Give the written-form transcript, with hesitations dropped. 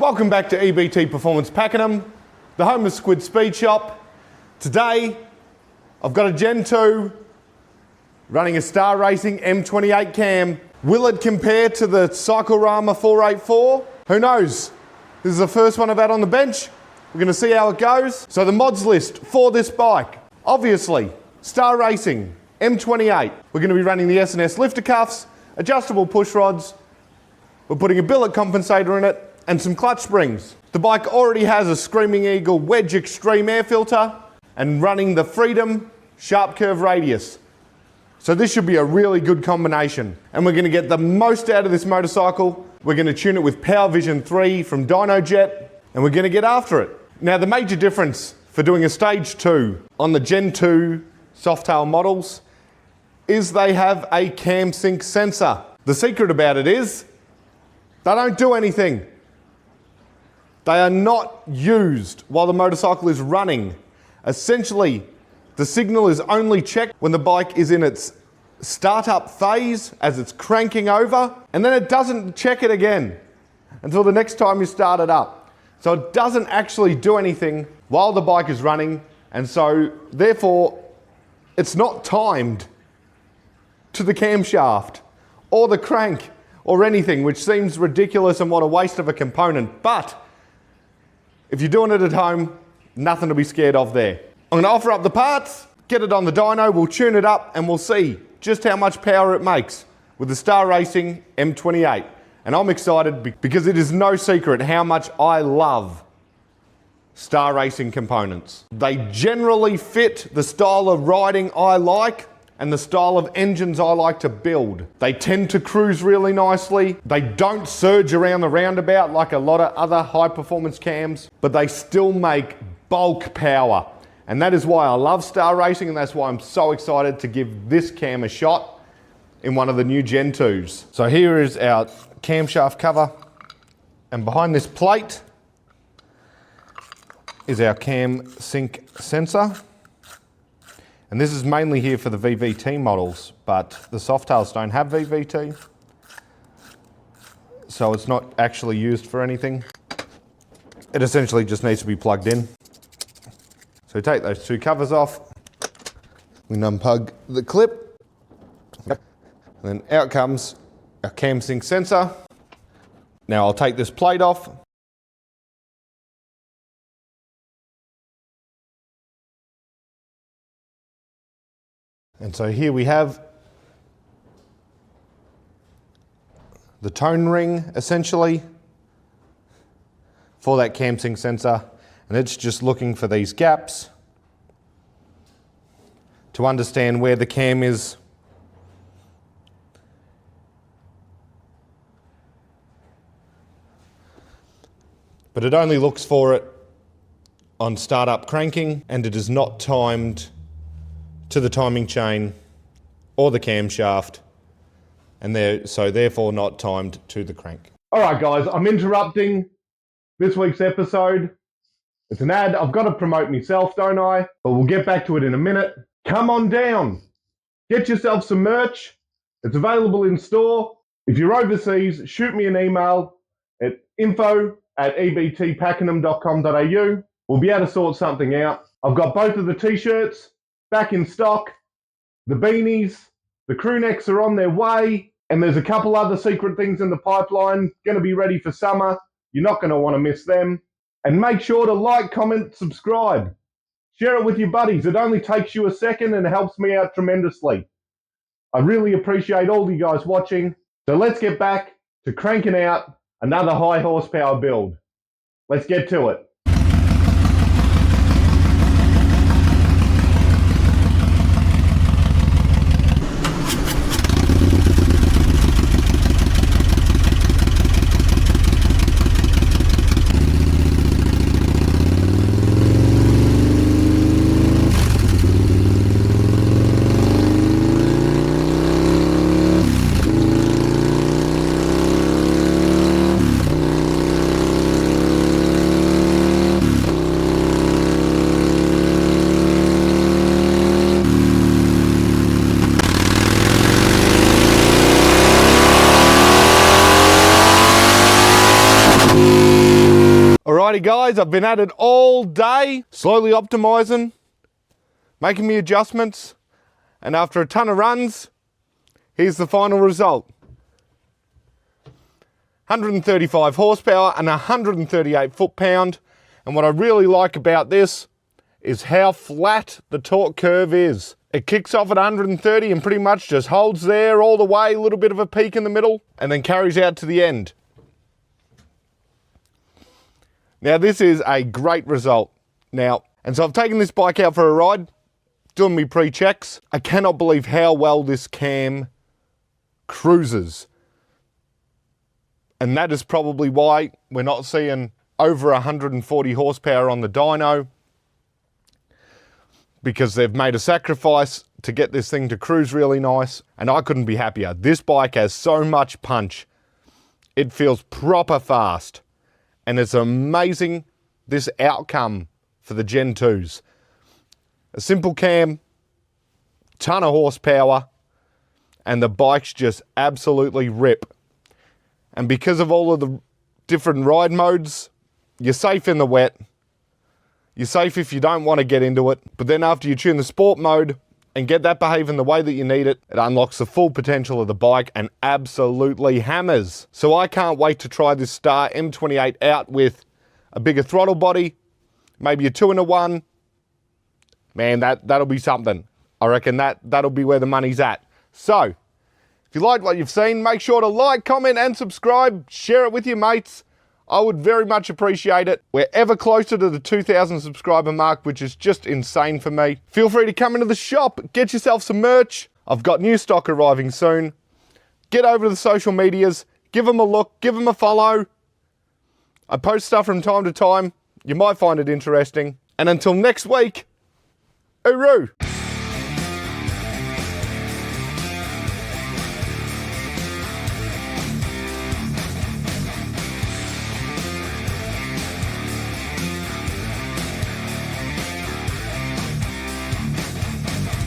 Welcome back to EBT Performance Pakenham, the home of Squid Speed Shop. Today, I've got a Gen 2 running a Star Racing M28 cam. Will it compare to the Cyclerama 484? Who knows? This is the first one I've had on the bench. We're going to see how it goes. So the mods list for this bike. Obviously, Star Racing M28. We're going to be running the S&S lifter cuffs, adjustable push rods. We're putting a billet compensator in it and some clutch springs. The bike already has a Screamin Eagle Wedge Extreme air filter and running the Freedom sharp curve radius. So this should be a really good combination. And we're going to get the most out of this motorcycle. We're going to tune it with Power Vision 3 from Dyno Jet, and we're going to get after it. Now the major difference for doing a Stage 2 on the Gen 2 Softail models is they have a cam sync sensor. The secret about it is they don't do anything. They are not used while the motorcycle is running. Essentially, the signal is only checked when the bike is in its startup phase as it's cranking over, and then it doesn't check it again until the next time you start it up. So it doesn't actually do anything while the bike is running, and so therefore it's not timed to the camshaft or the crank or anything, which seems ridiculous and what a waste of a component. But if you're doing it at home, nothing to be scared of there. I'm going to offer up the parts, get it on the dyno, we'll tune it up, and we'll see just how much power it makes with the Star Racing M28. And I'm excited because it is no secret how much I love Star Racing components. They generally fit the style of riding I like and the style of engines I like to build. They tend to cruise really nicely. They don't surge around the roundabout like a lot of other high performance cams, but they still make bulk power. And that is why I love Star Racing, and that's why I'm so excited to give this cam a shot in one of the new Gen 2s. So here is our camshaft cover, and behind this plate is our cam sync sensor. And this is mainly here for the VVT models, but the Softails don't have VVT, so it's not actually used for anything. It essentially just needs to be plugged in. So we take those two covers off, we unplug the clip, and then out comes our cam sync sensor. Now I'll take this plate off. And so here we have the tone ring essentially for that cam sync sensor, and it's just looking for these gaps to understand where the cam is. But it only looks for it on startup cranking, and it is not timed to the timing chain or the camshaft, and so therefore not timed to the crank. All right guys, I'm interrupting this week's episode. It's an ad. I've got to promote myself, don't I? But we'll get back to it in a minute. Come on down. Get yourself some merch. It's available in store. If you're overseas, shoot me an email at info@ebtpakenham.com.au. We'll be able to sort something out. I've got both of the t-shirts back in stock, the beanies, the crew necks are on their way, and there's a couple other secret things in the pipeline, going to be ready for summer. You're not going to want to miss them. And make sure to like, comment, subscribe. Share it with your buddies. It only takes you a second and it helps me out tremendously. I really appreciate all you guys watching. So let's get back to cranking out another high horsepower build. Let's get to it. Alrighty guys, I've been at it all day, slowly optimizing, making me adjustments, and after a ton of runs, here's the final result. 135 horsepower and 138 foot-pound. And what I really like about this is how flat the torque curve is. It kicks off at 130 and pretty much just holds there all the way, a little bit of a peak in the middle, and then carries out to the end. Now this is a great result. Now, and so I've taken this bike out for a ride, doing me pre-checks. I cannot believe how well this cam cruises. And that is probably why we're not seeing over 140 horsepower on the dyno, because they've made a sacrifice to get this thing to cruise really nice, and I couldn't be happier. This bike has so much punch. It feels proper fast, and it's amazing this outcome for the Gen 2s. A simple cam, ton of horsepower, and the bikes just absolutely rip. And because of all of the different ride modes, you're safe in the wet. You're safe if you don't want to get into it. But then after you tune the sport mode and get that behaving the way that you need it, it unlocks the full potential of the bike and absolutely hammers. So I can't wait to try this Star M28 out with a bigger throttle body, maybe a 2-in-1. Man, that'll be something. I reckon that'll be where the money's at. So, if you like what you've seen, make sure to like, comment and subscribe. Share it with your mates. I would very much appreciate it. We're ever closer to the 2,000 subscriber mark, which is just insane for me. Feel free to come into the shop, get yourself some merch. I've got new stock arriving soon. Get over to the social medias, give them a look, give them a follow. I post stuff from time to time. You might find it interesting. And until next week, hooroo!